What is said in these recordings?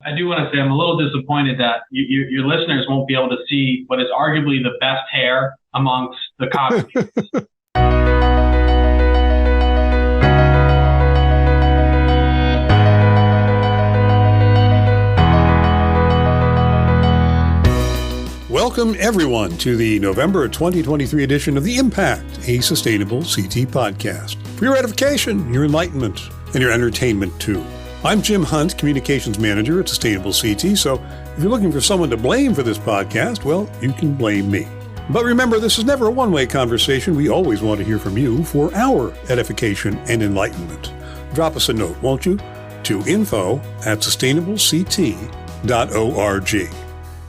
I do want to say I'm a little disappointed that your listeners won't be able to see what is arguably the best hair amongst the COG. Welcome, everyone, to the November 2023 edition of The Impact, a Sustainable CT podcast. For your edification, your enlightenment, and your entertainment, too. I'm Jim Hunt, Communications Manager at Sustainable CT, so if you're looking for someone to blame for this podcast, well, you can blame me. But remember, this is never a one-way conversation. We always want to hear from you for our edification and enlightenment. Drop us a note, won't you? To info@sustainablect.org.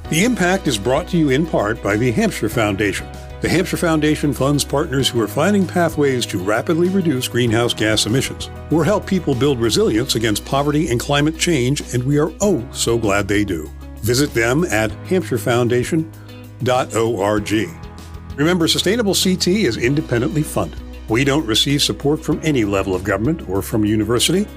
The Impact is brought to you in part by the Hampshire Foundation. The Hampshire Foundation funds partners who are finding pathways to rapidly reduce greenhouse gas emissions or help people build resilience against poverty and climate change, and we are oh so glad they do. Visit them at hampshirefoundation.org. Remember, Sustainable CT is independently funded. We don't receive support from any level of government or from a university.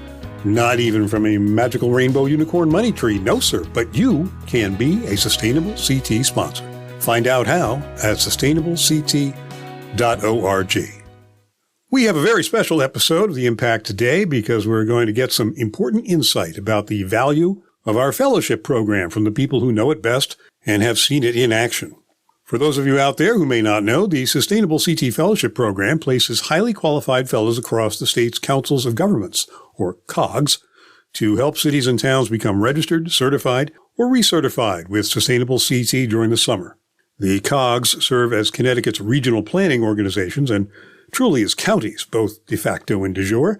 Not even from a magical rainbow unicorn money tree, no sir, but you can be a Sustainable CT sponsor. Find out how at sustainablect.org. We have a very special episode of The Impact today because we're going to get some important insight about the value of our fellowship program from the people who know it best and have seen it in action. For those of you out there who may not know, the Sustainable CT Fellowship Program places highly qualified fellows across the state's councils of governments, or COGs, to help cities and towns become registered, certified, or recertified with Sustainable CT during the summer. The COGs serve as Connecticut's regional planning organizations and truly as counties, both de facto and de jure.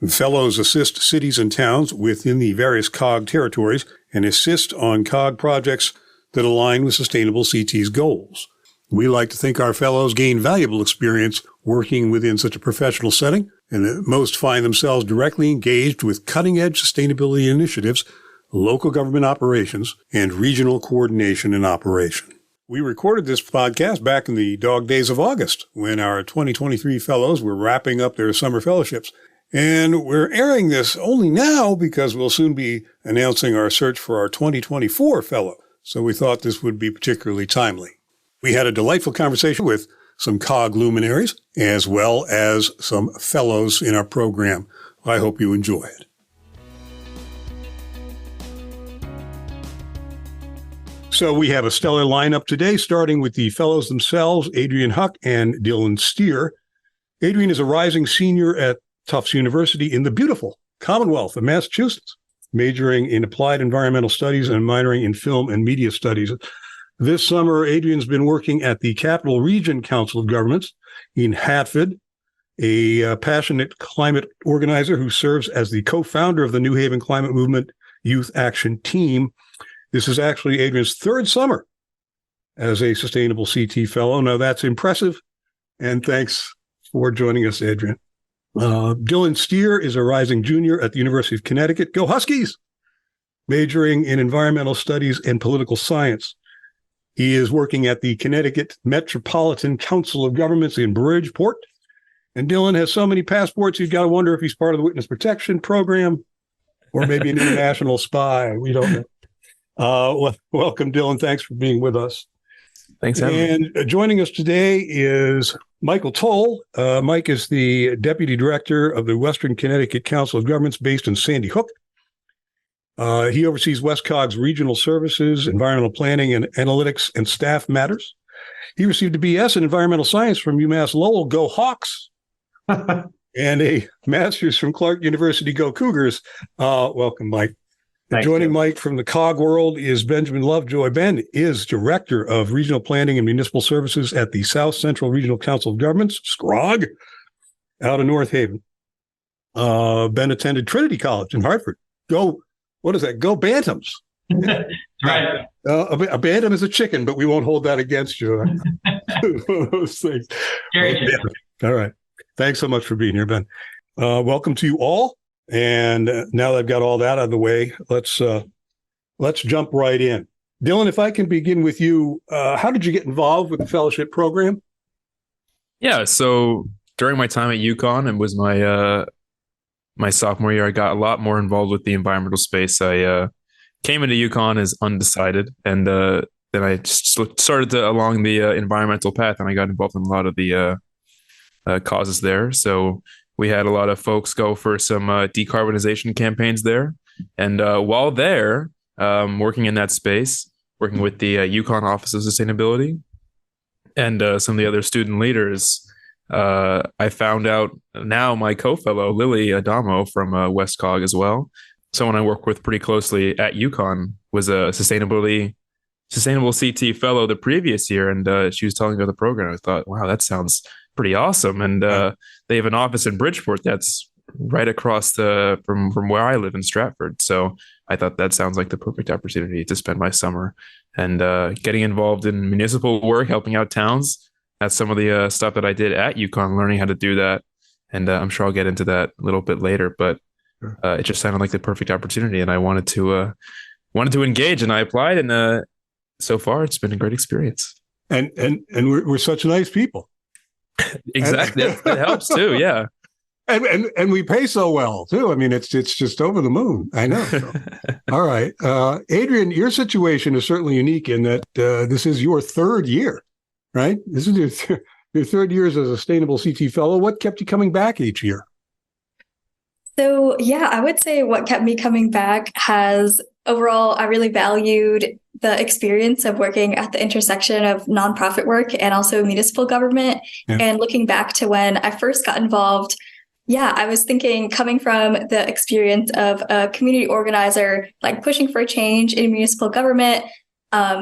Fellows assist cities and towns within the various COG territories and assist on COG projects that align with Sustainable CT's goals. We like to think our fellows gain valuable experience working within such a professional setting, and that most find themselves directly engaged with cutting-edge sustainability initiatives, local government operations, and regional coordination and operation. We recorded this podcast back in the dog days of August, when our 2023 fellows were wrapping up their summer fellowships. And we're airing this only now because we'll soon be announcing our search for our 2024 fellow. So we thought this would be particularly timely. We had a delightful conversation with some COG luminaries, as well as some fellows in our program. I hope you enjoy it. So we have a stellar lineup today, starting with the fellows themselves, Adrian Huck and Dylan Steer. Adrian is a rising senior at Tufts University in the beautiful Commonwealth of Massachusetts, majoring in applied environmental studies and minoring in film and media studies. This summer, Adrian's been working at the Capital Region Council of Governments in Hatfield, a passionate climate organizer who serves as the co-founder of the New Haven Climate Movement Youth Action Team. This is actually Adrian's third summer as a Sustainable CT Fellow. Now, that's impressive, and thanks for joining us, Adrian. Dylan Steer is a rising junior at the University of Connecticut. Go Huskies! Majoring in environmental studies and political science. He is working at the Connecticut Metropolitan Council of Governments in Bridgeport. And Dylan has so many passports, you've got to wonder if he's part of the Witness Protection Program or maybe an international spy. We don't know. Welcome, Dylan. Thanks for being with us. Thanks, Adam. And joining us today is Michael Towle. Mike is the Deputy Director of the Western Connecticut Council of Governments based in Sandy Hook. He oversees WestCOG's regional services, environmental planning and analytics, and staff matters. He received a BS in environmental science from UMass Lowell, go Hawks, and a master's from Clark University, go Cougars. Welcome, Mike. Joining Mike from the COG world is Benjamin Lovejoy. Ben is Director of Regional Planning and Municipal Services at the South Central Regional Council of Governments, SCROG, out of North Haven. Ben attended Trinity College in Hartford. What is that? Go Bantams. That's right. A bantam is a chicken, but we won't hold that against you. Those things. All right. Thanks so much for being here, Ben. Welcome to you all. And now that I've got all that out of the way, let's jump right in. Dylan, if I can begin with you, how did you get involved with the fellowship program? Yeah, so during my time at UConn, it was my sophomore year, I got a lot more involved with the environmental space. I came into UConn as undecided, and then I started along the environmental path, and I got involved in a lot of the causes there. So we had a lot of folks go for some decarbonization campaigns there, and while there, working in that space, working with the UConn Office of Sustainability and some of the other student leaders. I found out now my co-fellow Lily Adamo from West Cog as well, someone I work with pretty closely at UConn, was a sustainable CT fellow the previous year, and she was telling me about the program. I thought, wow, that sounds pretty awesome. And they have an office in Bridgeport that's right across from where I live in Stratford. So I thought that sounds like the perfect opportunity to spend my summer and getting involved in municipal work, helping out towns. That's some of the stuff that I did at UConn, learning how to do that. And I'm sure I'll get into that a little bit later, but it just sounded like the perfect opportunity. And I wanted to engage, and I applied, and so far it's been a great experience. And we're such nice people. Exactly. That helps too. Yeah. And we pay so well too. I mean, it's just over the moon. I know. So. All right. Adrian, your situation is certainly unique in that this is your third year. Right? This is your third year as a Sustainable CT Fellow. What kept you coming back each year? So, yeah, I would say what kept me coming back has overall, I really valued the experience of working at the intersection of nonprofit work and also municipal government. Yeah. And looking back to when I first got involved, I was thinking, coming from the experience of a community organizer, like pushing for change in municipal government.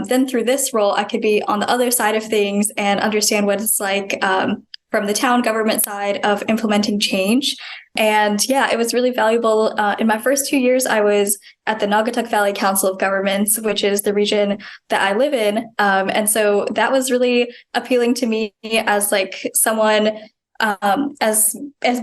Then through this role, I could be on the other side of things and understand what it's like from the town government side of implementing change. And it was really valuable. In my first 2 years, I was at the Naugatuck Valley Council of Governments, which is the region that I live in. And so that was really appealing to me as like someone as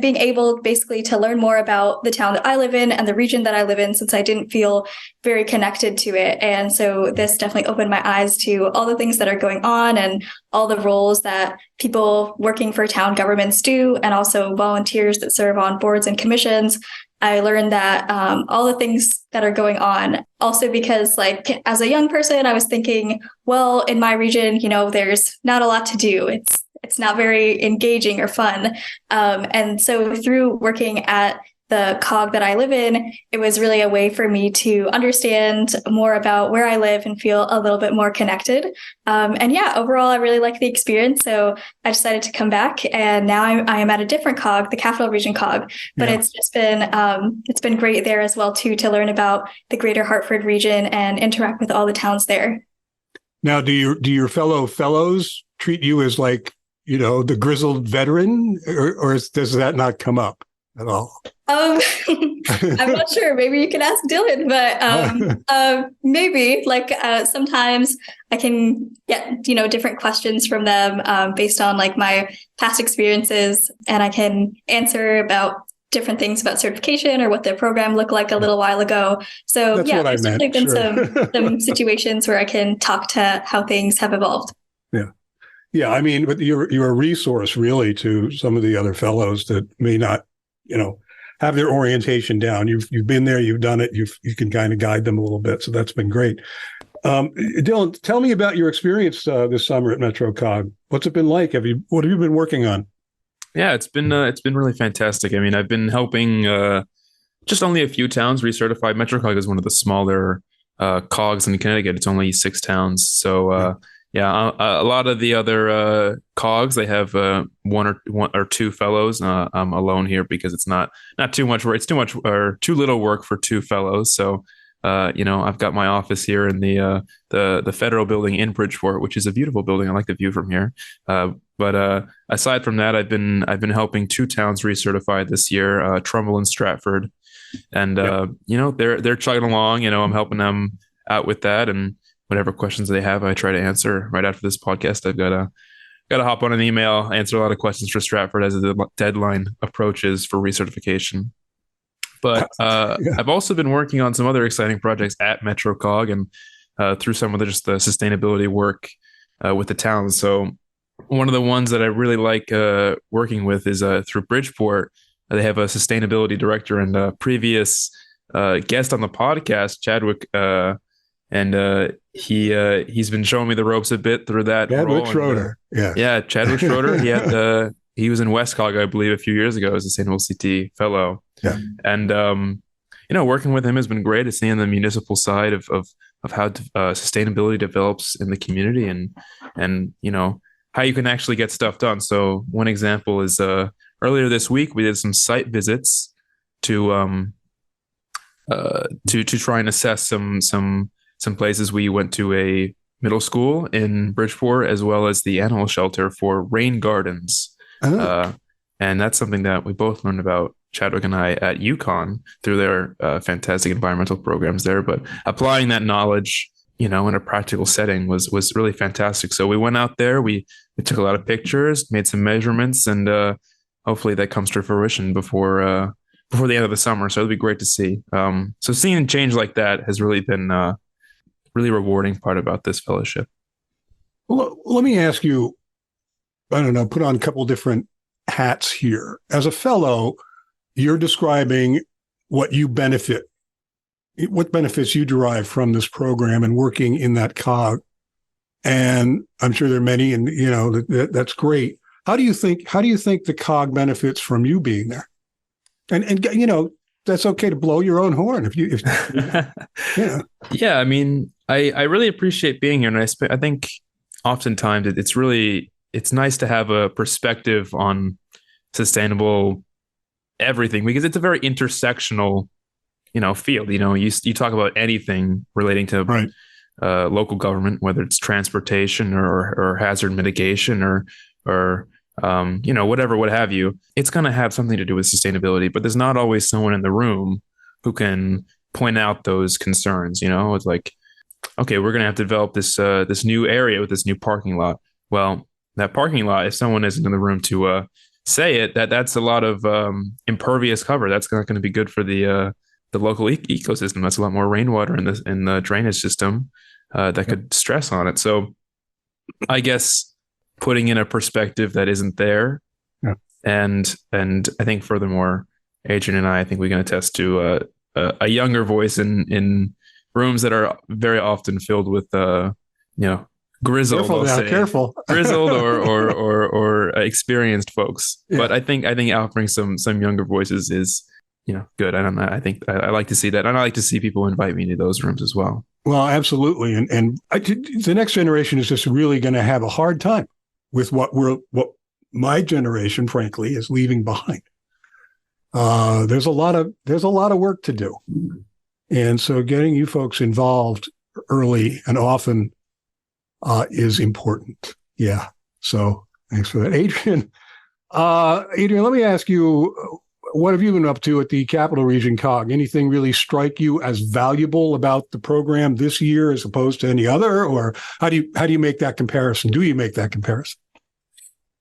being able basically to learn more about the town that I live in and the region that I live in, since I didn't feel very connected to it. And so this definitely opened my eyes to all the things that are going on and all the roles that people working for town governments do, and also volunteers that serve on boards and commissions. I learned that all the things that are going on, also because like as a young person, I was thinking, well, in my region, there's not a lot to do. It's not very engaging or fun. And so through working at the COG that I live in, it was really a way for me to understand more about where I live and feel a little bit more connected. Overall, I really like the experience. So I decided to come back, and now I am at a different COG, the Capital Region COG. But it's just been great there as well too, to learn about the greater Hartford region and interact with all the towns there. Now, do your fellows treat you as like, the grizzled veteran, or does that not come up at all? I'm not sure. Maybe you can ask Dylan, but maybe like sometimes I can get, different questions from them based on like my past experiences, and I can answer about different things about certification or what their program looked like a little while ago. So that's what there's definitely been some situations where I can talk to how things have evolved. Yeah. Yeah, I mean, but you're a resource really to some of the other fellows that may not, have their orientation down. You've been there, you've done it, you can kind of guide them a little bit. So that's been great. Dylan, tell me about your experience this summer at Metro Cog. What's it been like? What have you been working on? Yeah, it's been really fantastic. I mean, I've been helping just only a few towns recertify. Metro Cog is one of the smaller COGs in Connecticut. It's only 6 towns. So a lot of the other COGs, they have one or two fellows. I'm alone here because it's not too much work. It's too much or too little work for 2 fellows. So I've got my office here in the federal building in Bridgeport, which is a beautiful building. I like the view from here. But aside from that, I've been helping 2 towns recertify this year, Trumbull and Stratford, and they're chugging along. I'm helping them out with that, and whatever questions they have, I try to answer right after this podcast. I've got to hop on an email, answer a lot of questions for Stratford as the deadline approaches for recertification. But I've also been working on some other exciting projects at Metro Cog and through some of the sustainability work with the towns. So one of the ones that I really like working with is through Bridgeport. They have a sustainability director, and previous guest on the podcast, Chadwick, and he's been showing me the ropes a bit through that Chadwick role. Schroeder. Yeah, Chadwick Schroeder. He was in Westcog, I believe, a few years ago as a St. CT fellow. Yeah. And working with him has been great. Seeing the municipal side of how sustainability develops in the community, and how you can actually get stuff done. So one example is earlier this week we did some site visits to try and assess some places. We went to a middle school in Bridgeport, as well as the animal shelter for rain gardens. And that's something that we both learned about, Chadwick and I, at UConn through their fantastic environmental programs there. But applying that knowledge, in a practical setting was really fantastic. So we went out there, we took a lot of pictures, made some measurements, and hopefully that comes to fruition before the end of the summer. So it'll be great to see. So seeing change like that has really been really rewarding part about this fellowship. Well, let me ask you, I don't know, put on a couple different hats here. As a fellow, you're describing what benefits you derive from this program and working in that cog. And I'm sure there are many, and that's great. How do you think the cog benefits from you being there? And that's okay to blow your own horn if you. Yeah, I mean, I really appreciate being here, and I think oftentimes it's nice to have a perspective on sustainable everything, because it's a very intersectional field. You talk about anything relating to right. Local government, whether it's transportation or hazard mitigation or whatever, what have you, it's going to have something to do with sustainability, but there's not always someone in the room who can point out those concerns. It's like, okay, we're going to have to develop this new area with this new parking lot. Well, that parking lot, if someone isn't in the room to say it, that's a lot of impervious cover. That's not going to be good for the local ecosystem. That's a lot more rainwater in the drainage system that could stress on it. So I guess putting in a perspective that isn't there. Yeah. And I think furthermore, Adrian and I think we can attest to a younger voice in rooms that are very often filled with grizzled, careful. grizzled or experienced folks. Yeah. But I think offering some younger voices is good. I don't know. I think I like to see that, and I like to see people invite me to those rooms as well. Well, absolutely, and the next generation is just really going to have a hard time with what my generation, frankly, is leaving behind. There's a lot of work to do, and so getting you folks involved early and often is important. Yeah. So thanks for that, Adrian. Adrian, let me ask you, what have you been up to at the Capital Region COG? Anything really strike you as valuable about the program this year as opposed to any other, or how do you make that comparison? Do you make that comparison?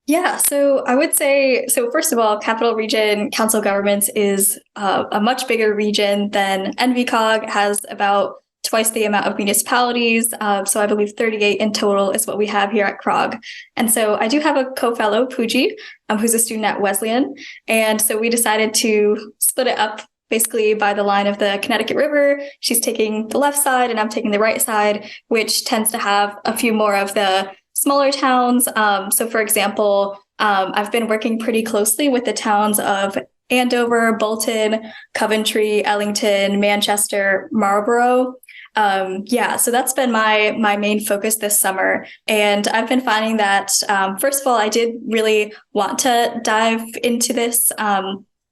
Yeah, so I would say, first of all, Capital Region Council of Governments is a much bigger region than NVCOG, has about twice the amount of municipalities. So I believe 38 in total is what we have here at CROG. And so I do have a co-fellow, Pooji, who's a student at Wesleyan. And so we decided to split it up basically by the line of the Connecticut River. She's taking the left side and I'm taking the right side, which tends to have a few more of the smaller towns. So for example, I've been working pretty closely with the towns of Andover, Bolton, Coventry, Ellington, Manchester, Marlborough. So that's been my main focus this summer. And I've been finding that, first of all, I did really want to dive into this,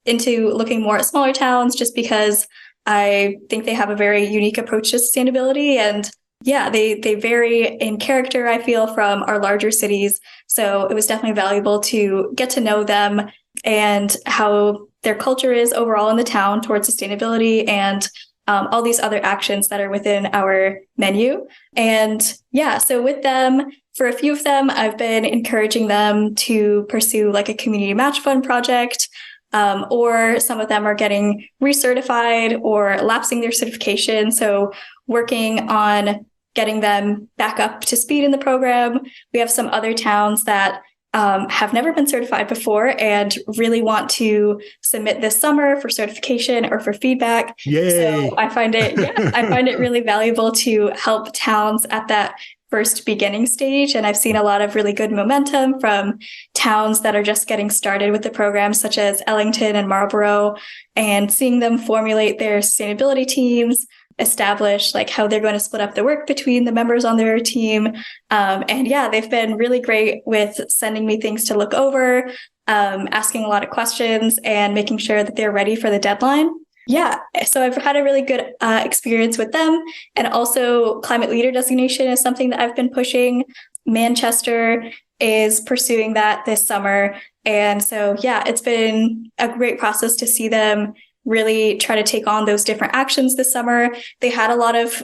into looking more at smaller towns, just because I think they have a very unique approach to sustainability. And yeah, they vary in character, I feel, from our larger cities. So it was definitely valuable to get to know them and how their culture is overall in the town towards sustainability and all these other actions that are within our menu. And yeah, so with them, for a few of them, I've been encouraging them to pursue like a community match fund project, or some of them are getting recertified or lapsing their certification. So working on getting them back up to speed in the program. We have some other towns that have never been certified before and really want to submit this summer for certification or for feedback. Yay. So I find it really valuable to help towns at that first beginning stage. And I've seen a lot of really good momentum from towns that are just getting started with the program, such as Ellington and Marlborough, and seeing them formulate their sustainability teams, establish like how they're going to split up the work between the members on their team. And yeah, they've been really great with sending me things to look over, asking a lot of questions and making sure that they're ready for the deadline. Yeah, so I've had a really good experience with them. And also climate leader designation is something that I've been pushing. Manchester is pursuing that this summer. And so, yeah, it's been a great process to see them really try to take on those different actions this summer. They had a lot of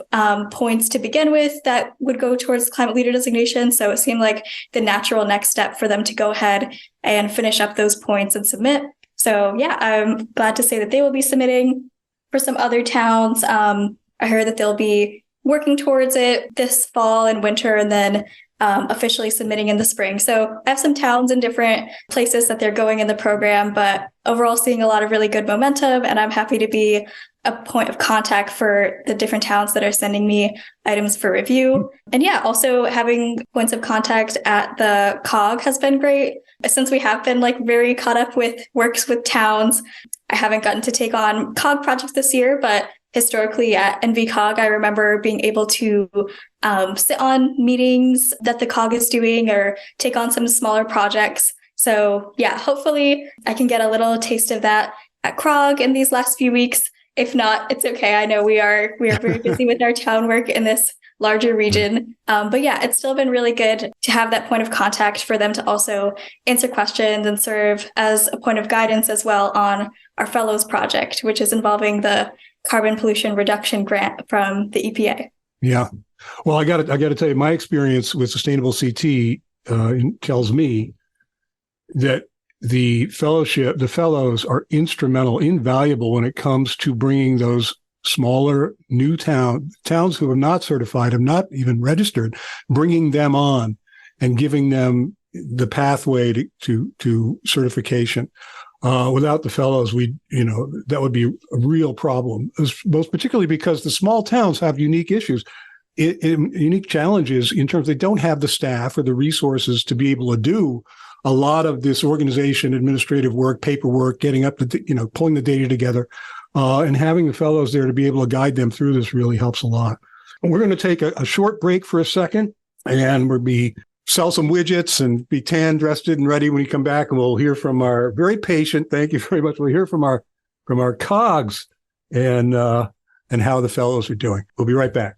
points to begin with that would go towards climate leader designation. So it seemed like the natural next step for them to go ahead and finish up those points and submit. So yeah, I'm glad to say that they will be submitting. For some other towns, I heard that they'll be working towards it this fall and winter, and then officially submitting in the spring. So I have some towns in different places that they're going in the program, but overall seeing a lot of really good momentum, and I'm happy to be a point of contact for the different towns that are sending me items for review. And yeah, also having points of contact at the COG has been great. Since we have been like very caught up with works with towns, I haven't gotten to take on COG projects this year, but historically at NVCOG, I remember being able to sit on meetings that the COG is doing or take on some smaller projects. So yeah, hopefully I can get a little taste of that at CROG in these last few weeks. If not, it's okay. I know we are very busy with our town work in this larger region. But yeah, it's still been really good to have that point of contact for them to also answer questions and serve as a point of guidance as well on our Fellows project, which is involving the carbon pollution reduction grant from the EPA. Yeah. Well, I got to tell you, my experience with Sustainable CT tells me that the fellows are instrumental, invaluable when it comes to bringing those smaller new towns who are not certified, have not even registered, bringing them on and giving them the pathway to certification. Without the fellows, that would be a real problem, most particularly because the small towns have unique issues, unique challenges in terms they don't have the staff or the resources to be able to do a lot of this organization, administrative work, paperwork, getting up to, pulling the data together, and having the fellows there to be able to guide them through this really helps a lot. And we're going to take a short break for a second, and we'll sell some widgets and be tan, dressed and ready when we come back, and we'll hear from our very patient. Thank you very much. We'll hear from our COGs and how the fellows are doing. We'll be right back.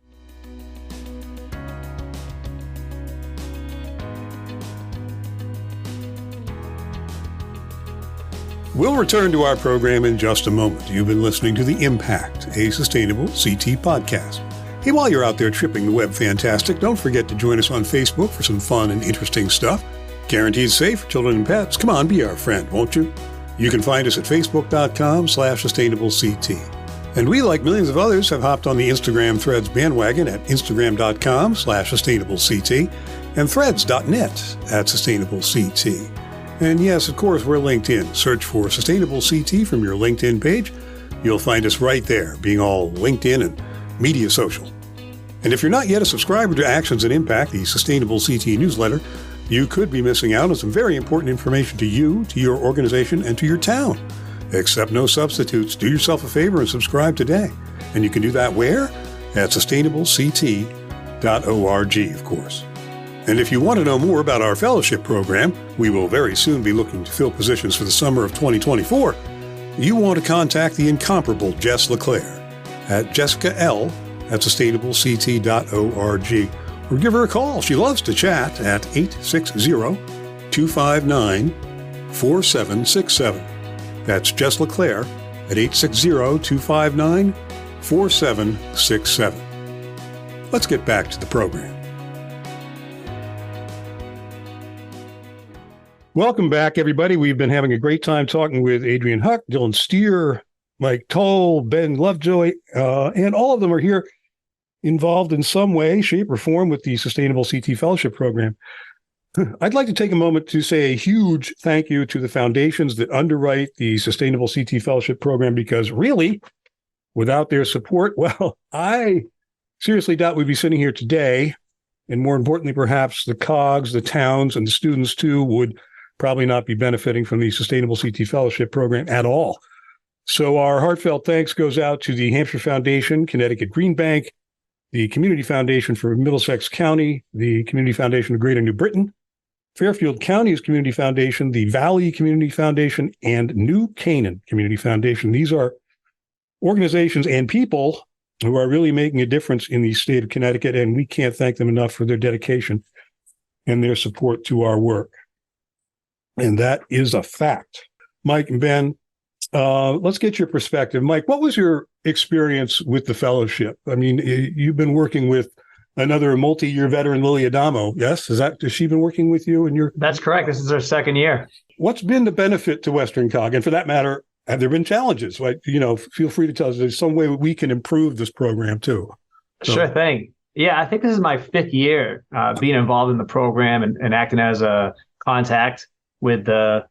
We'll return to our program in just a moment. You've been listening to The Impact, a Sustainable CT podcast. Hey, while you're out there tripping the web fantastic, don't forget to join us on Facebook for some fun and interesting stuff. Guaranteed safe for children and pets. Come on, be our friend, won't you? You can find us at facebook.com/sustainableCT. And we, like millions of others, have hopped on the Instagram Threads bandwagon at instagram.com/sustainableCT and threads.net@sustainableCT. And yes, of course, we're LinkedIn. Search for Sustainable CT from your LinkedIn page. You'll find us right there, being all LinkedIn and media social. And if you're not yet a subscriber to Actions and Impact, the Sustainable CT newsletter, you could be missing out on some very important information to you, to your organization, and to your town. Accept no substitutes. Do yourself a favor and subscribe today. And you can do that where? At sustainablect.org, of course. And if you want to know more about our fellowship program, we will very soon be looking to fill positions for the summer of 2024. You want to contact the incomparable Jess LeClaire at jessical@sustainablect.org, or give her a call. She loves to chat at 860-259-4767. That's Jess LeClaire at 860-259-4767. Let's get back to the program. Welcome back, everybody. We've been having a great time talking with Adrian Huck, Dylan Steer, Mike Towle, Ben Lovejoy, and all of them are here involved in some way, shape, or form with the Sustainable CT Fellowship Program. I'd like to take a moment to say a huge thank you to the foundations that underwrite the Sustainable CT Fellowship Program, because really, without their support, well, I seriously doubt we'd be sitting here today. And more importantly, perhaps the COGs, the towns, and the students too would probably not be benefiting from the Sustainable CT Fellowship Program at all. So our heartfelt thanks goes out to the Hampshire Foundation, Connecticut Green Bank, the Community Foundation for Middlesex County, the Community Foundation of Greater New Britain, Fairfield County's Community Foundation, the Valley Community Foundation, and New Canaan Community Foundation. These are organizations and people who are really making a difference in the state of Connecticut, and we can't thank them enough for their dedication and their support to our work. And that is a fact. Mike and Ben, let's get your perspective. Mike, what was your experience with the fellowship? I mean, you've been working with another multi-year veteran, Lily Adamo. Yes, has she been working with you? And That's correct. This is her second year. What's been the benefit to Western Cog? And for that matter, have there been challenges? Like, feel free to tell us. There's some way we can improve this program too. So. Sure thing. Yeah, I think this is my 5th year being involved in the program and acting as a contact with the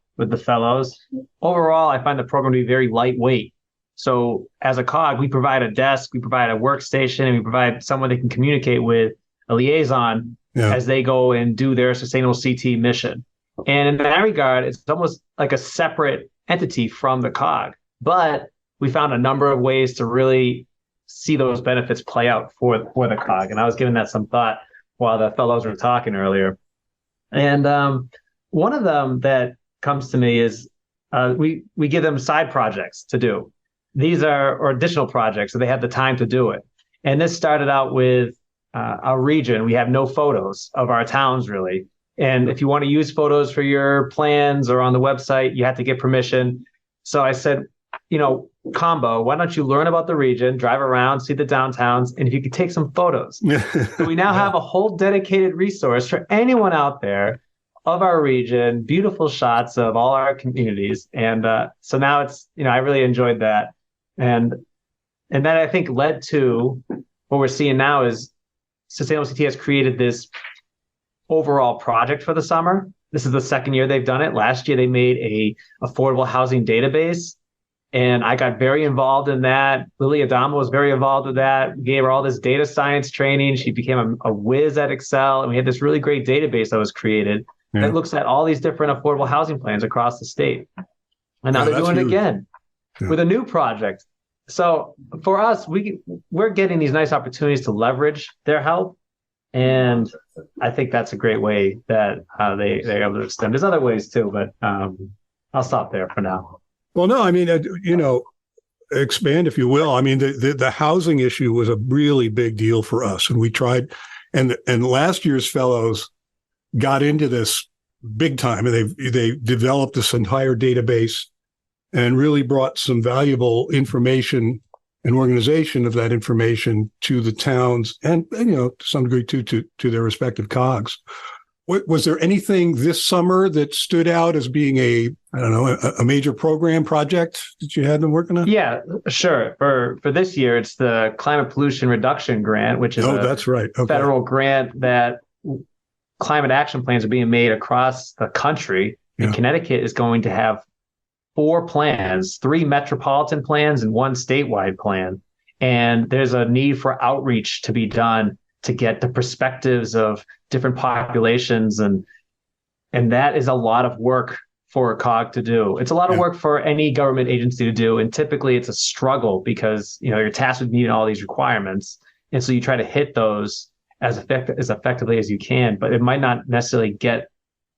fellows. Overall, I find the program to be very lightweight. So as a COG, we provide a desk, we provide a workstation, and we provide someone they can communicate with, a liaison, as they go and do their sustainable CT mission. And in that regard, it's almost like a separate entity from the COG. But we found a number of ways to really see those benefits play out for the COG. And I was giving that some thought while the fellows were talking earlier. And one of them that comes to me is we give them side projects to do. These are additional projects, so they have the time to do it. And this started out with our region. We have no photos of our towns, really. And if you want to use photos for your plans or on the website, you have to get permission. So I said, combo, why don't you learn about the region, drive around, see the downtowns, and if you could take some photos. So we now have a whole dedicated resource for anyone out there of our region, beautiful shots of all our communities. And so now it's, I really enjoyed that. And that I think led to what we're seeing now is Sustainable CT has created this overall project for the summer. This is the second year they've done it. Last year, they made a affordable housing database, and I got very involved in that. Lily Adamo was very involved with that. We gave her all this data science training. She became a whiz at Excel, and we had this really great database that was created that looks at all these different affordable housing plans across the state. And now they're doing it again with a new project. So for us, we're getting these nice opportunities to leverage their help. And I think that's a great way that they're able to extend. There's other ways too, but I'll stop there for now. Well, no, I mean, expand if you will. I mean, the housing issue was a really big deal for us, and we tried. And last year's fellows got into this big time, and they developed this entire database and really brought some valuable information and organization of that information to the towns and to some degree to their respective COGs. Was there anything this summer that stood out as being a major program project that you had been working on? Yeah, sure. For this year, it's the Climate Pollution Reduction Grant, which is that's right. Okay. Federal grant that climate action plans are being made across the country. And Connecticut is going to have 4 plans, 3 metropolitan plans and 1 statewide plan. And there's a need for outreach to be done to get the perspectives of different populations. And that is a lot of work for a COG to do. It's a lot of work for any government agency to do. And typically it's a struggle because, you're tasked with meeting all these requirements. And so you try to hit those as effectively as you can, but it might not necessarily get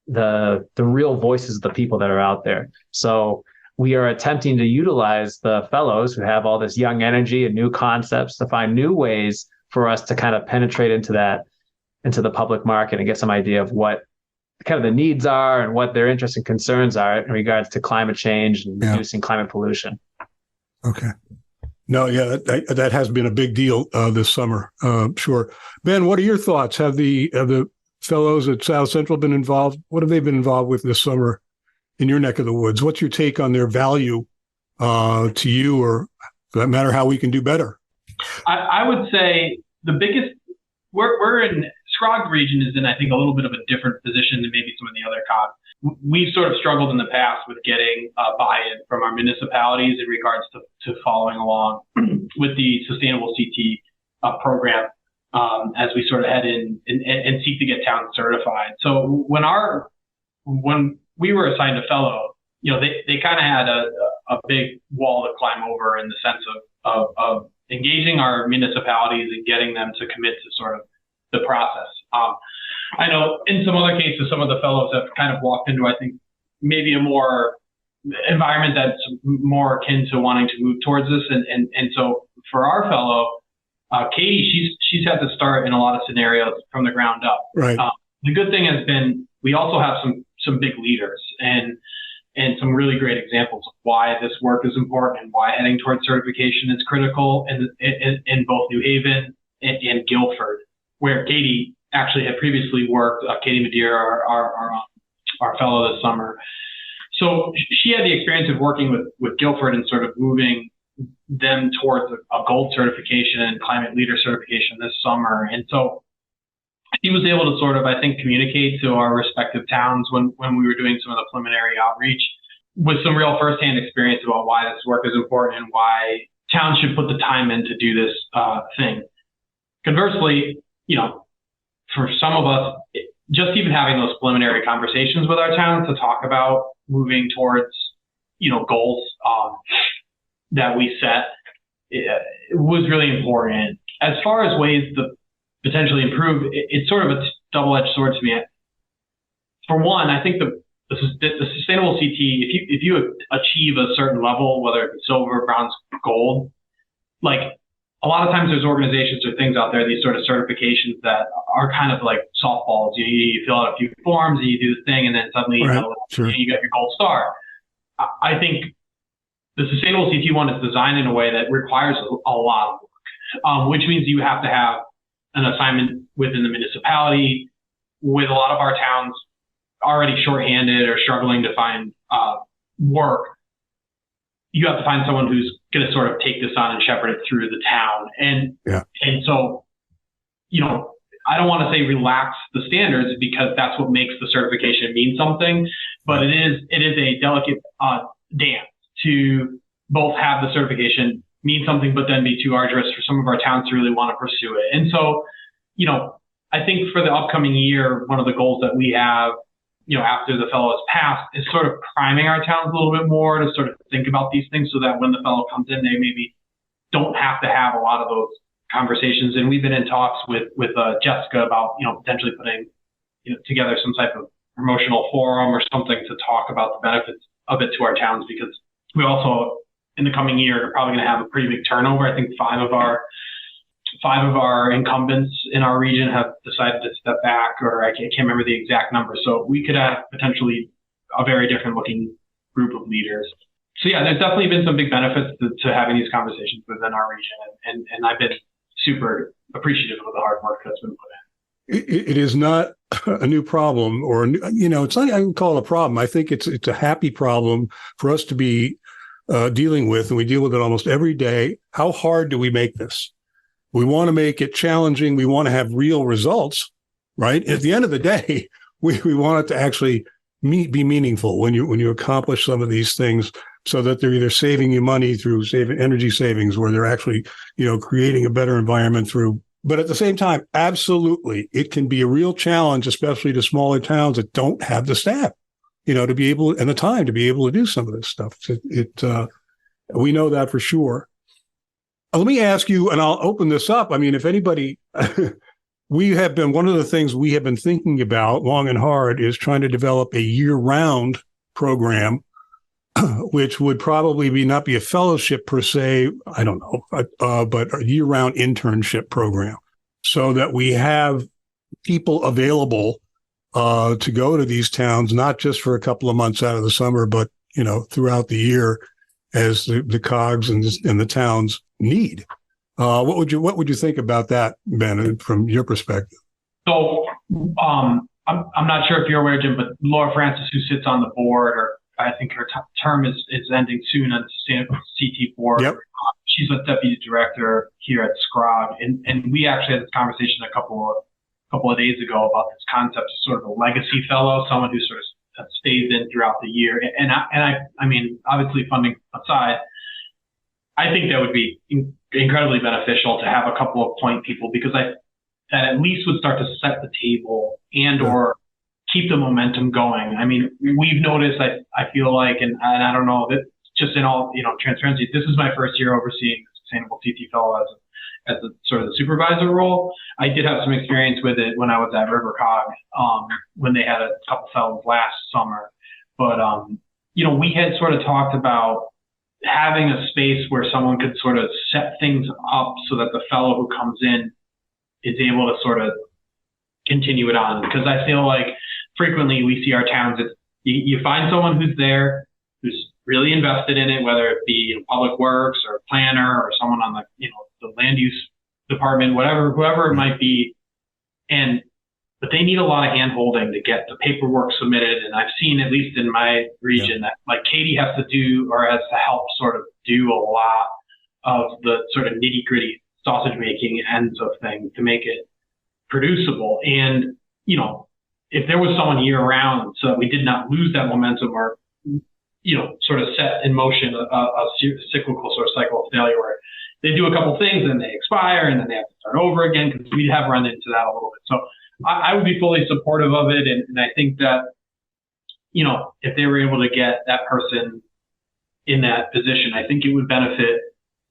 the real voices of the people that are out there. So we are attempting to utilize the fellows who have all this young energy and new concepts to find new ways for us to kind of penetrate into the public market and get some idea of what kind of the needs are and what their interests and concerns are in regards to climate change and reducing climate pollution. Okay. No, that has been a big deal this summer. Sure. Ben, what are your thoughts? Have the fellows at South Central been involved? What have they been involved with this summer in your neck of the woods? What's your take on their value to you, or for that matter, how we can do better? I would say the biggest, we're in Scrog region is in, I think, a little bit of a different position than maybe some of the other COGs. We've sort of struggled in the past with getting buy-in from our municipalities in regards to following along with the Sustainable CT program as we sort of head in and seek to get towns certified. So when we were assigned a fellow, they kind of had a big wall to climb over in the sense of engaging our municipalities and getting them to commit to sort of the process. I know in some other cases, some of the fellows have kind of walked into, I think, maybe a more environment that's more akin to wanting to move towards this. And so for our fellow, Katie, she's had to start in a lot of scenarios from the ground up. Right. The good thing has been we also have some big leaders and some really great examples of why this work is important and why heading towards certification is critical in both New Haven and Guilford, where Katie actually had previously worked, Katie Madeira, our fellow this summer. So she had the experience of working with Guilford and sort of moving them towards a gold certification and climate leader certification this summer. And so he was able to sort of, I think, communicate to our respective towns when we were doing some of the preliminary outreach with some real firsthand experience about why this work is important and why towns should put the time in to do this thing. Conversely, for some of us, just even having those preliminary conversations with our towns to talk about moving towards, goals that we set, it was really important. As far as ways to potentially improve, it's sort of a double-edged sword to me. For one, I think the sustainable CT, if you achieve a certain level, whether it's silver, bronze, gold, like a lot of times there's organizations or things out there, these sort of certifications that are kind of like softballs. You fill out a few forms and you do the thing, and then suddenly Right. Sure. you get your gold star. I think the sustainable CT one is designed in a way that requires a lot of work, which means you have to have an assignment within the municipality. With a lot of our towns already shorthanded or struggling to find work, you have to find someone who's going to sort of take this on and shepherd it through the town. And so, I don't want to say relax the standards because that's what makes the certification mean something, but it is a delicate dance to both have the certification mean something, but then be too arduous for some of our towns to really want to pursue it. And so, I think for the upcoming year, one of the goals that we have, after the fellow is passed, is sort of priming our towns a little bit more to sort of think about these things so that when the fellow comes in, they maybe don't have to have a lot of those conversations. And we've been in talks with Jessica about, potentially putting, together some type of promotional forum or something to talk about the benefits of it to our towns, because we also, in the coming year, are probably going to have a pretty big turnover. I think five of our incumbents in our region have decided to step back, or I can't remember the exact number. So we could have potentially a very different looking group of leaders. So yeah, there's definitely been some big benefits to having these conversations within our region. And I've been super appreciative of the hard work that's been put in. It is not a new problem, or, it's not, I would call it a problem. I think it's a happy problem for us to be dealing with, and we deal with it almost every day. How hard do we make this? We want to make it challenging. We want to have real results, right? At the end of the day, we want it to actually be meaningful when you accomplish some of these things, so that they're either saving you money through energy savings, or they're actually, creating a better environment through. But at the same time, absolutely, it can be a real challenge, especially to smaller towns that don't have the staff, to be able, and the time to be able to do some of this stuff. We know that for sure. Let me ask you, and I'll open this up. I mean, if anybody, one of the things we have been thinking about long and hard is trying to develop a year-round program, which would probably not be a fellowship per se, I don't know, but a year-round internship program, so that we have people available to go to these towns, not just for a couple of months out of the summer, but, throughout the year, as the COGs and the towns need. What would you think about that, Ben, from your perspective? So I'm not sure if you're aware, Jim, but Laura Francis, who sits on the board, or I think her term is ending soon on the Sustainable CT board. Yep. She's a deputy director here at SCROG, and we actually had this conversation a couple couple of days ago about this concept of sort of a legacy fellow, someone who sort of stays in throughout the year. And I mean, obviously funding aside, I think that would be incredibly beneficial to have a couple of point people, because that at least would start to set the table and or keep the momentum going. I mean, we've noticed, I feel like, and I don't know, that just in all, transparency, this is my first year overseeing the Sustainable CT Fellow as the sort of the supervisor role. I did have some experience with it when I was at RiverCog, when they had a couple fellows last summer. But, we had sort of talked about having a space where someone could sort of set things up so that the fellow who comes in is able to sort of continue it on. Because I feel like frequently we see our towns, you find someone who's there, who's really invested in it, whether it be public works or a planner or someone on the land use department, whoever it might be. But they need a lot of hand holding to get the paperwork submitted. And I've seen, at least in my region, that like Katie has to help sort of do a lot of the sort of nitty gritty sausage making ends of things to make it producible. And, if there was someone year round so that we did not lose that momentum or, sort of set in motion a cyclical sort of cycle of failure where they do a couple things and they expire and then they have to start over again, because we have run into that a little bit. So I would be fully supportive of it. And I think that, if they were able to get that person in that position, I think it would benefit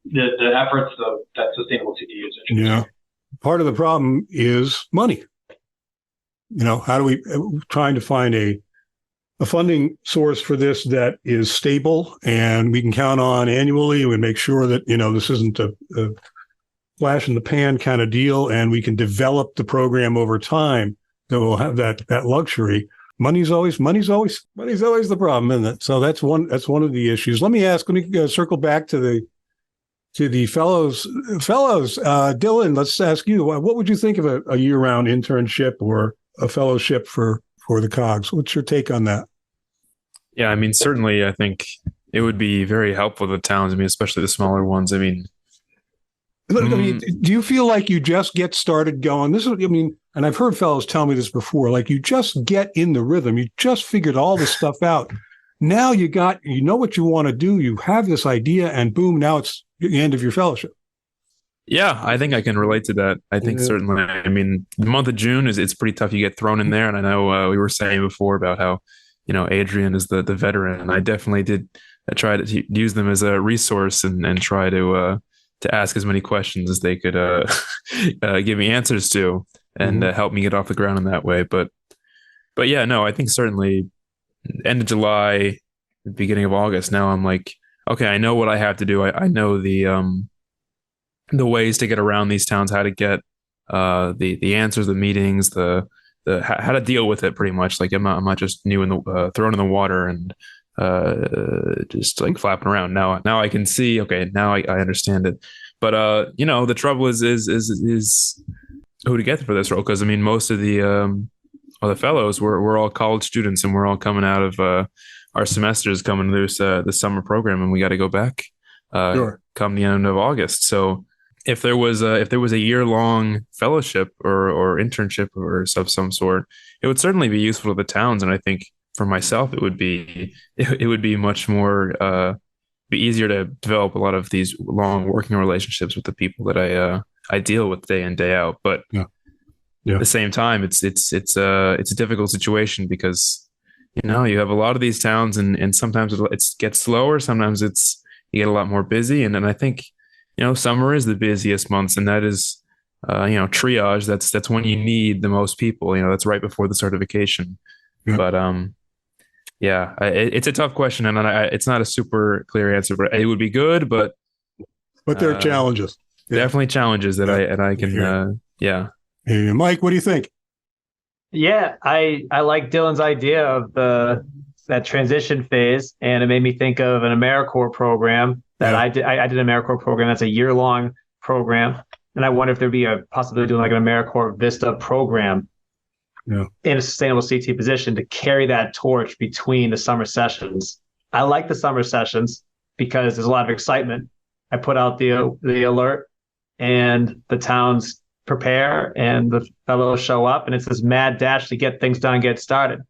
the efforts of that Sustainable CT usage. Yeah. Part of the problem is money. How do we trying to find a funding source for this that is stable and we can count on annually and make sure that, this isn't a flash in the pan kind of deal, and we can develop the program over time that will have that luxury. Money's always the problem, isn't it? So that's one of the issues. Let me circle back to the fellows. Dylan, let's ask you, what would you think of a year-round internship or a fellowship for the COGS? What's your take on that? Yeah, I mean, certainly I think it would be very helpful to the towns. I mean, especially the smaller ones. I mean, do you feel like you just get started going? And I've heard fellows tell me this before, like you just get in the rhythm. You just figured all this stuff out. Now you know what you want to do. You have this idea and boom, now it's the end of your fellowship. Yeah, I think I can relate to that. I think certainly, I mean, the month of June it's pretty tough. You get thrown in there. And I know we were saying before about how, Adrian is the veteran, and I definitely did try to use them as a resource and try to ask as many questions as they could give me answers to and help me get off the ground in that way. But yeah, no, I think certainly end of July, beginning of August, now I'm like, okay, I know what I have to do. I know the ways to get around these towns, how to get the answers, the meetings, the how to deal with it pretty much. Like I'm not just thrown in the water and just like flapping around. Now I can see, okay, now I understand it. But the trouble is who to get for this role, because I mean most of the fellows we're all college students and we're all coming out of our semesters coming to this summer program, and we got to go back come the end of August. So if there was a year-long fellowship or internship or of some sort, it would certainly be useful to the towns. And I think for myself, it would be much more be easier to develop a lot of these long working relationships with the people that I deal with day in, day out. But at the same time, it's a difficult situation because you have a lot of these towns and sometimes it gets slower, sometimes you get a lot more busy, and then I think summer is the busiest months, and that is triage. That's when you need the most people. That's right before the certification. Yeah. But it's a tough question, and it's not a super clear answer. But it would be good, but there are challenges. Definitely challenges that I can. Hey, Mike, what do you think? Yeah, I like Dylan's idea of that transition phase, and it made me think of an AmeriCorps program that I did. I did an AmeriCorps program that's a year-long program, and I wonder if there'd be a possibility of doing like an AmeriCorps Vista program in a sustainable CT position to carry that torch between the summer sessions. I like the summer sessions because there's a lot of excitement. I put out the alert, and the towns prepare and the fellows show up and it's this mad dash to get things done, get started.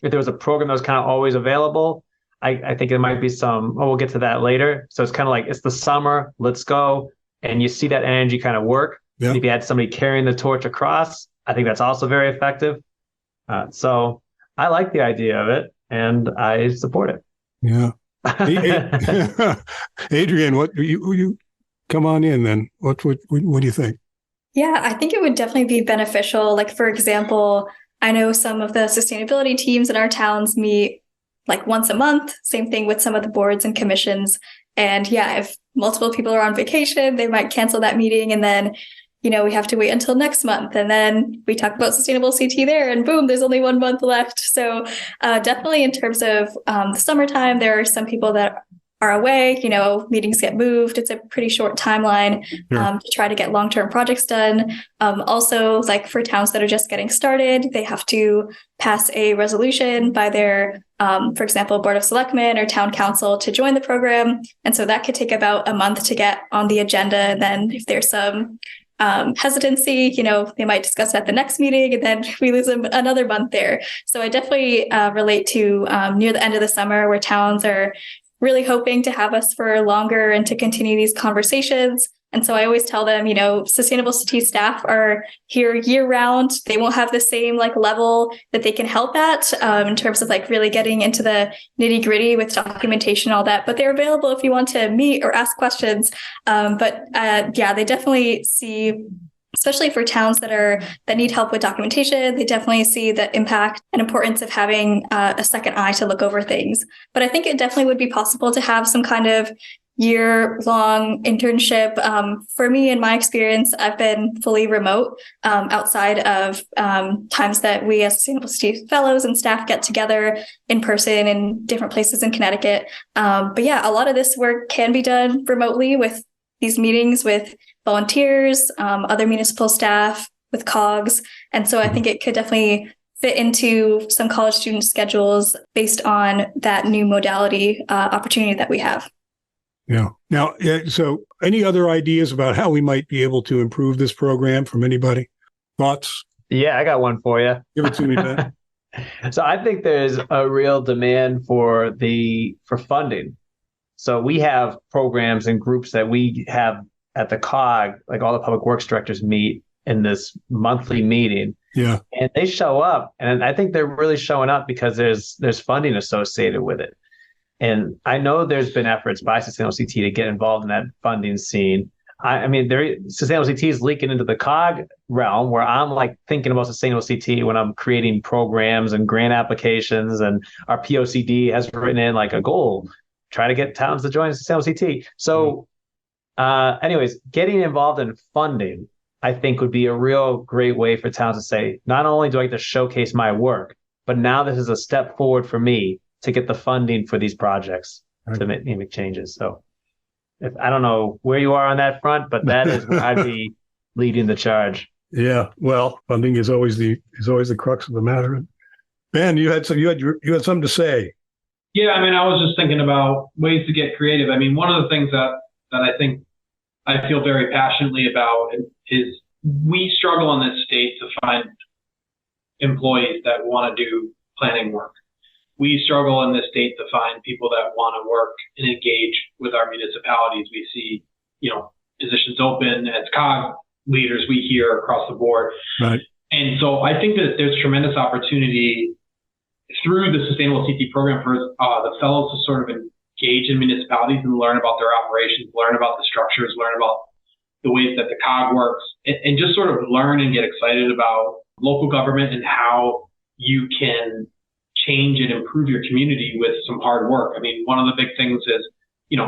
If there was a program that was kind of always available, I think there might be we'll get to that later. So it's kind of like, it's the summer, let's go. And you see that energy kind of work. Yeah. If you had somebody carrying the torch across, I think that's also very effective. So I like the idea of it and I support it. Yeah. Adrian, what you come on in then? What do you think? Yeah, I think it would definitely be beneficial. Like, for example, I know some of the sustainability teams in our towns meet like once a month, same thing with some of the boards and commissions. And yeah, if multiple people are on vacation, they might cancel that meeting and then, we have to wait until next month. And then we talk about sustainable CT there and boom, there's only 1 month left. So definitely in terms of the summertime, there are some people that are away, meetings get moved. It's a pretty short timeline to try to get long-term projects done. Also, like for towns that are just getting started, they have to pass a resolution by their, for example, Board of Selectmen or Town Council to join the program. And so that could take about a month to get on the agenda. And then if there's some hesitancy, they might discuss at the next meeting and then we lose another month there. So I definitely relate to near the end of the summer where towns are really hoping to have us for longer and to continue these conversations. And so I always tell them, sustainable city staff are here year round. They won't have the same level that they can help at in terms of really getting into the nitty gritty with documentation, all that, but they're available if you want to meet or ask questions. But they definitely see, especially for towns that need help with documentation, they definitely see the impact and importance of having a second eye to look over things. But I think it definitely would be possible to have some kind of year-long internship. For me, in my experience, I've been fully remote outside of times that we as Sustainable City Fellows and staff get together in person in different places in Connecticut. But yeah, a lot of this work can be done remotely with these meetings with volunteers, other municipal staff, with COGS. And so I think it could definitely fit into some college student schedules based on that new modality opportunity that we have. Yeah. Now, so any other ideas about how we might be able to improve this program from anybody? Thoughts? Yeah, I got one for you. Give it to me, Ben. So I think there's a real demand for funding. So we have programs and groups that we have at the COG, like all the public works directors meet in this monthly meeting. Yeah. And they show up, and I think they're really showing up because there's funding associated with it. And I know there's been efforts by Sustainable CT to get involved in that funding scene. I mean, Sustainable CT is leaking into the COG realm where I'm thinking about Sustainable CT when I'm creating programs and grant applications, and our POCD has written in a goal, try to get towns to join Sustainable CT. So anyways, getting involved in funding, I think would be a real great way for towns to say, not only do I get to showcase my work, but now this is a step forward for me to get the funding for these projects to make changes. So I don't know where you are on that front, but that is where I'd be leading the charge. Yeah. Well, funding is always the crux of the matter. Ben, you had something to say. Yeah, I mean, I was just thinking about ways to get creative. I mean, one of the things that I think I feel very passionately about is we struggle in this state to find employees that want to do planning work. We struggle in this state to find people that want to work and engage with our municipalities. We see, positions open as COG leaders we hear across the board. Right. And so I think that there's tremendous opportunity through the Sustainable CT program for the fellows to sort of engage in municipalities and learn about their operations, learn about the structures, learn about the ways that the COG works, and just sort of learn and get excited about local government and how you can change and improve your community with some hard work. I mean, one of the big things is, in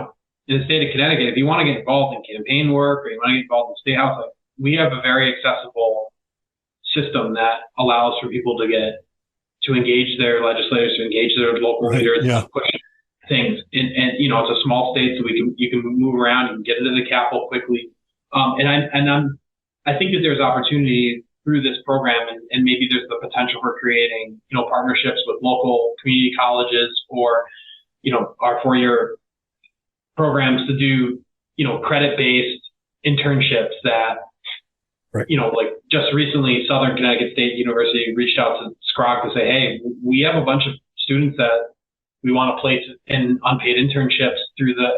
the state of Connecticut, if you want to get involved in campaign work or you want to get involved in the state house, we have a very accessible system that allows for people to engage their legislators, to engage their local leaders, to push things. And it's a small state, so you can move around, you can get into the Capitol quickly. I think that there's opportunity through this program, and maybe there's the potential for creating, partnerships with local community colleges or, our four-year programs to do, credit-based internships that Right. Like just recently, Southern Connecticut State University reached out to SCROG to say, hey, we have a bunch of students that we want to place in unpaid internships through the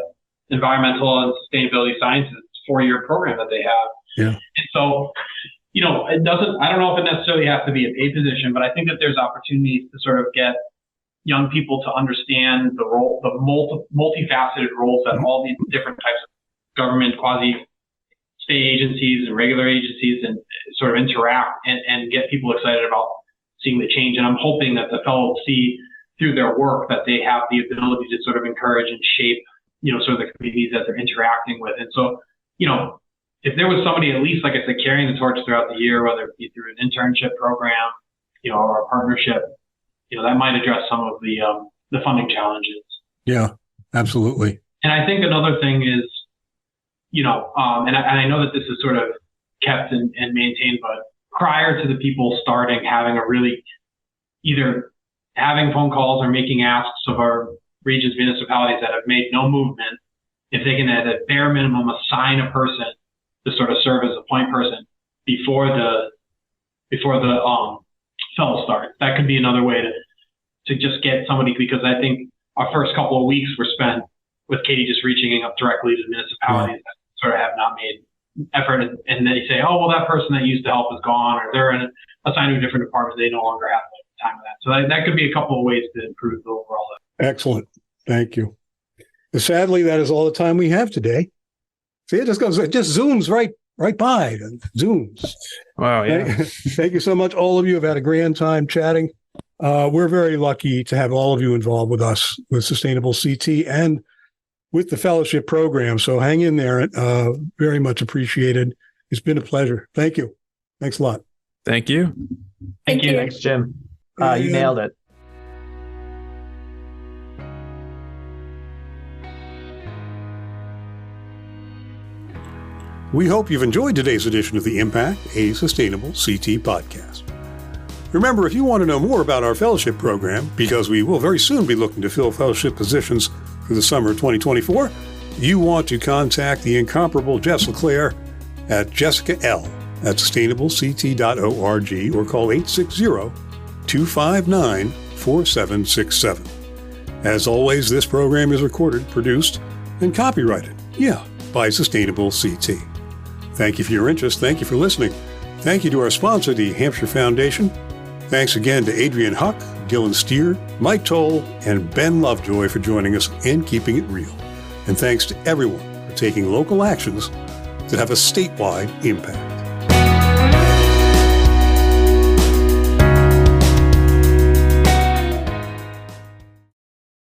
environmental and sustainability sciences 4-year program that they have. Yeah. And so, I don't know if it necessarily has to be a paid position, but I think that there's opportunities to sort of get young people to understand the role, the multifaceted roles that all these different types of government, quasi-state agencies and regular agencies and sort of interact and get people excited about seeing the change. And I'm hoping that the fellows see through their work that they have the ability to sort of encourage and shape, sort of the communities that they're interacting with. And so, if there was somebody at least, like I said, carrying the torch throughout the year, whether it be through an internship program, or a partnership, that might address some of the funding challenges. Yeah, absolutely. And I think another thing is, and I know that this is sort of kept and maintained, but prior to the people starting having a really either having phone calls or making asks of our region's municipalities that have made no movement, if they can at a bare minimum assign a person to sort of serve as a point person before the fellow starts, that could be another way to just get somebody, because I think our first couple of weeks were spent with Katie just reaching up directly to municipalities that sort of have not made effort, and they say, oh, well, that person that used to help is gone, or they're assigned to a different department, they no longer have time for that. So that could be a couple of ways to improve the overall. Excellent. Thank you. Sadly, that is all the time we have today. See, it just zooms right by. Zooms. Wow, yeah. Thank you so much. All of you have had a grand time chatting. We're very lucky to have all of you involved with us with Sustainable CT and with the fellowship program. So hang in there. Very much appreciated. It's been a pleasure. Thank you. Thanks a lot. Thank you. Thank you. Thanks, Jim. You nailed it. We hope you've enjoyed today's edition of The Impact, a Sustainable CT podcast. Remember, if you want to know more about our fellowship program, because we will very soon be looking to fill fellowship positions for the summer of 2024, you want to contact the incomparable Jess LeClaire at Jessica L. at sustainableCT.org or call 860-259-4767. As always, this program is recorded, produced, and copyrighted, by Sustainable CT. Thank you for your interest. Thank you for listening. Thank you to our sponsor, the Hampshire Foundation. Thanks again to Adrian Huck, Dylan Steer, Mike Towle, and Ben Lovejoy for joining us and keeping it real. And thanks to everyone for taking local actions that have a statewide impact.